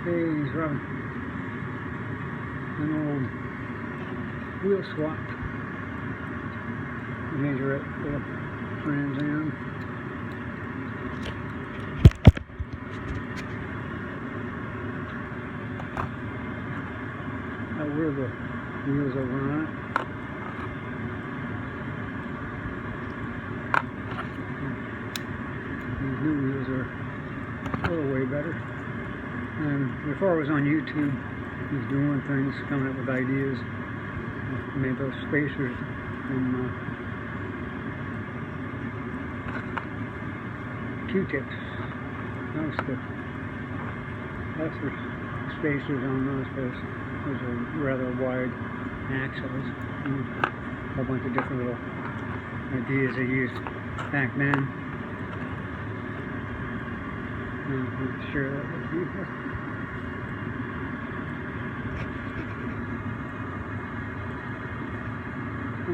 He's running an old wheel swap majorette with a Trans Am. That were the wheels over on it. These new wheels are a little way better. And before I was on YouTube, I was doing things, coming up with ideas. I made those spacers from Q-tips. That's the spacers on those, because those are rather wide axles. A whole bunch of different little ideas I used back then. I'm sure that was beautiful.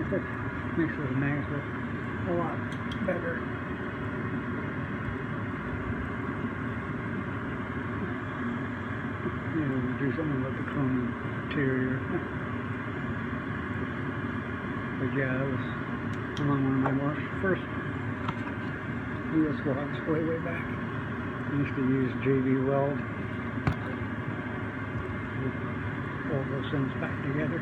That makes those mags look a lot better. Do something with the chrome interior. But yeah, that was among one of my first wheel swaps way back. I used to use JB Weld. All those things back together.